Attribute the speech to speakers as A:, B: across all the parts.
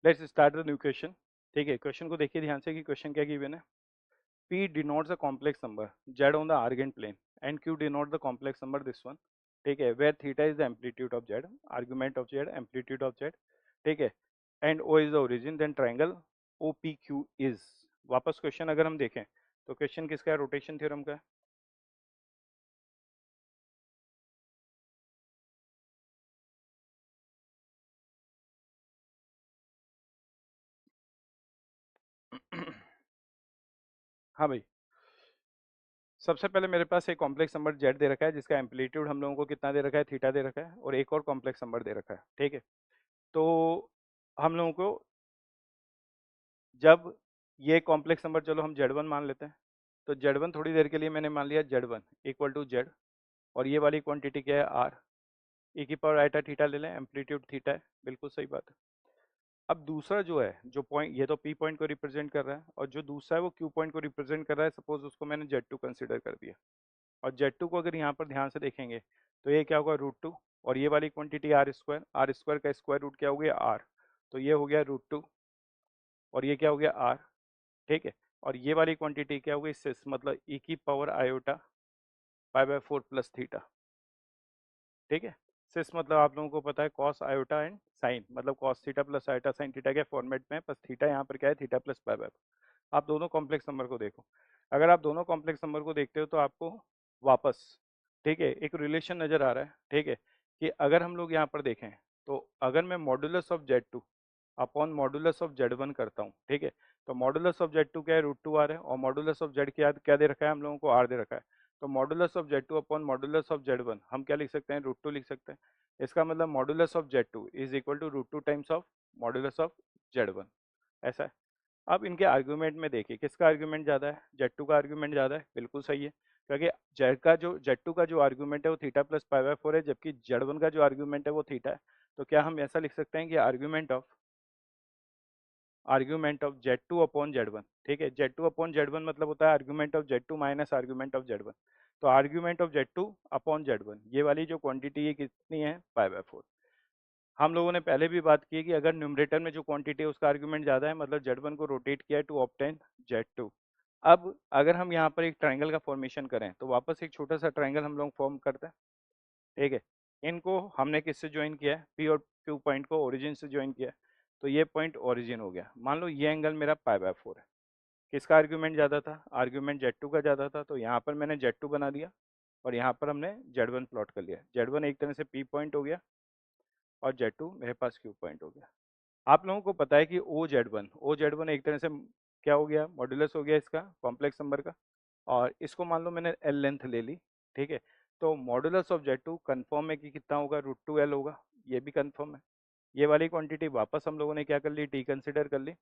A: Let's start the new question. ठीक है, question को देखिए ध्यान से कि क्वेश्चन क्या गिवन है। P denotes a complex number Z on the Argand plane and Q denotes the complex number this one. ठीक है, where theta is the amplitude of Z, argument of Z, amplitude of Z. ठीक है, and O is the origin, then triangle OPQ is. वापस question अगर हम देखें तो question किसका है, रोटेशन थ्योरम का है। हाँ भाई, सबसे पहले मेरे पास एक कॉम्प्लेक्स नंबर जेड दे रखा है जिसका एम्पलीट्यूड हम लोगों को कितना दे रखा है, थीटा दे रखा है, और एक और कॉम्प्लेक्स नंबर दे रखा है। ठीक है, तो हम लोगों को जब ये कॉम्प्लेक्स नंबर, चलो हम जेड वन मान लेते हैं, तो जेड वन थोड़ी देर के लिए मैंने मान लिया Z one equal to Z, और ये वाली क्वांटिटी क्या है, आर। ई की पावर आइटा थीटा ले लें, एम्पलीट्यूड थीटा है, बिल्कुल सही बात है। अब दूसरा जो है, जो पॉइंट, ये तो पी पॉइंट को रिप्रेजेंट कर रहा है, और जो दूसरा है वो क्यू पॉइंट को रिप्रेजेंट कर रहा है। सपोज उसको मैंने जेड टू कंसिडर कर दिया, और जेड टू को अगर यहाँ पर ध्यान से देखेंगे तो ये क्या होगा, रूट टू, और ये वाली क्वांटिटी आर स्क्वायर का स्क्वायर रूट क्या हो गया, आर, तो ये हो गया रूट टू, और ये क्या हो गया, आर। ठीक है, और ये वाली क्वांटिटी क्या हो गई, सिस, मतलब ई की power iota pi by four plus theta. ठीक है, सिस मतलब आप लोगों को पता है कॉस आयोटा एंड साइन, मतलब cos theta plus iota sine theta के फॉर्मेट में, बस थीटा यहाँ पर क्या है, थीटा प्लस पाई बाय। आप दोनों कॉम्प्लेक्स नंबर को देखो, अगर आप दोनों कॉम्प्लेक्स नंबर को देखते हो तो आपको वापस, ठीक है, एक रिलेशन नजर आ रहा है। ठीक है, कि अगर हम लोग यहाँ पर देखें तो अगर मैं modulus of Z two upon modulus of Z one करता हूँ, ठीक है, तो मॉडुलस ऑफ जेड टू क्या है, रूट टू आर है, और मॉडुलस ऑफ जेड क्या क्या दे रखा है हम लोगों को, आर दे रखा है। तो modulus of Z two upon modulus of Z one हम क्या लिख सकते हैं, रूट टू लिख सकते हैं। इसका मतलब modulus of Z two is equal to root two times of modulus of Z one, ऐसा है। अब इनके आर्ग्यूमेंट में देखिए किसका आर्ग्यूमेंट ज़्यादा है, जेड टू का आर्ग्यूमेंट ज़्यादा है, बिल्कुल सही है, क्योंकि जेड टू का जो आर्ग्यूमेंट है वो theta plus pi by four है, जबकि जेड वन का जो आर्ग्यूमेंट है वो थीटा है। तो क्या हम ऐसा लिख सकते हैं कि argument of Z two upon Z one, ठीक है, Z two upon Z one मतलब होता है argument of Z two minus argument of Z one. तो argument of Z two upon Z one, ये वाली जो क्वांटिटी है कितनी है, पाई बाय फोर। हम लोगों ने पहले भी बात की है कि अगर न्यूमरेटर में जो क्वांटिटी है उसका आर्ग्यूमेंट ज़्यादा है, मतलब जेड वन को रोटेट किया है टू ऑब्टेन जेड टू। अब अगर हम यहाँ पर एक ट्राइंगल का फॉर्मेशन करें तो वापस एक छोटा सा ट्राइंगल हम लोग फॉर्म करते हैं। ठीक है, इनको हमने किससे ज्वाइन किया है, पी और क्यू पॉइंट को ओरिजिन से ज्वाइन किया है, तो ये पॉइंट ओरिजिन हो गया। मान लो ये एंगल मेरा पाई बाय फोर है, किसका आर्ग्यूमेंट ज़्यादा था, आर्ग्यूमेंट जेड टू का ज़्यादा था, तो यहाँ पर मैंने जेड टू बना दिया, और यहाँ पर हमने जेड वन प्लॉट कर लिया। जेड वन एक तरह से पी पॉइंट हो गया, और जेड टू मेरे पास क्यू पॉइंट हो गया। आप लोगों को पता है कि ओ जेड वन एक तरह से क्या हो गया, मॉड्यूलस हो गया इसका कॉम्प्लेक्स नंबर का, और इसको मान लो मैंने एल लेंथ ले ली। ठीक है, तो modulus of Z two confirm है कि कितना होगा, रूट टू एल होगा, ये भी कन्फर्म है। ये वाली क्वांटिटी वापस हम लोगों ने क्या कर ली, टी कंसिडर कर ली।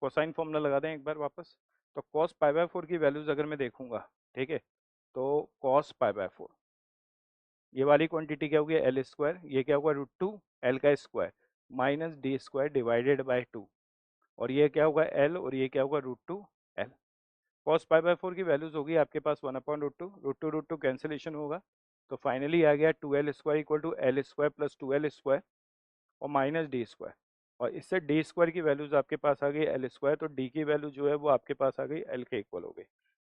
A: कोसाइन फॉर्मूला लगा दें एक बार वापस, तो कॉस पाई बाय फोर की वैल्यूज अगर मैं देखूंगा, ठीक है, तो कॉस पाई बाय फोर, ये वाली क्वांटिटी क्या होगी, एल स्क्वायर, ये क्या होगा, रूट टू एल का square minus D square divided by two, और ये क्या होगा एल, और ये क्या होगा root two L. Cos pi by four की वैल्यूज होगी आपके पास one upon root two cancellation होगा, तो फाइनली आ गया two L square equal to L square plus two L square और माइनस डी स्क्वायर, और इससे डी स्क्वायर की वैल्यूज आपके पास आ गई एल स्क्वायर, तो डी की वैल्यू जो है वो आपके पास आ गई एल के इक्वल हो गई।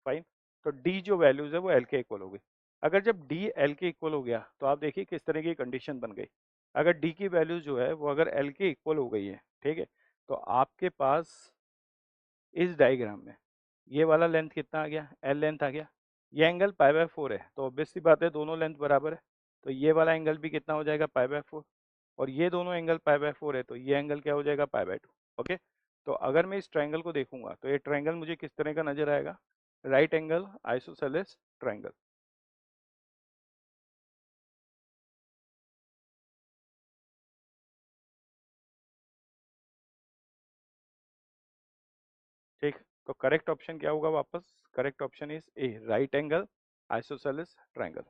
A: फाइन, तो डी जो वैल्यूज है वो एल के इक्वल हो गई। अगर जब डी एल के इक्वल हो गया तो आप देखिए किस तरह की कंडीशन बन गई। अगर डी की वैल्यू जो है वो अगर एल के इक्वल हो गई है, ठीक है, तो आपके पास इस डायग्राम में ये वाला लेंथ कितना आ गया, एल लेंथ आ गया। ये एंगल पाई बाय फोर है, तो ऑब्वियस सी बात है दोनों लेंथ बराबर है, तो ये वाला एंगल भी कितना हो जाएगा, पाई बाय फोर, और ये दोनों एंगल पाई बाय फोर है, तो ये एंगल क्या हो जाएगा, पाई बाय टू। ओके, तो अगर मैं इस ट्राइंगल को देखूंगा तो ये ट्राइंगल मुझे किस तरह का नजर आएगा, राइट एंगल आइसोसेलेस ट्राइंगल। ठीक, तो करेक्ट ऑप्शन क्या होगा, वापस correct option is a, right angle isosceles triangle.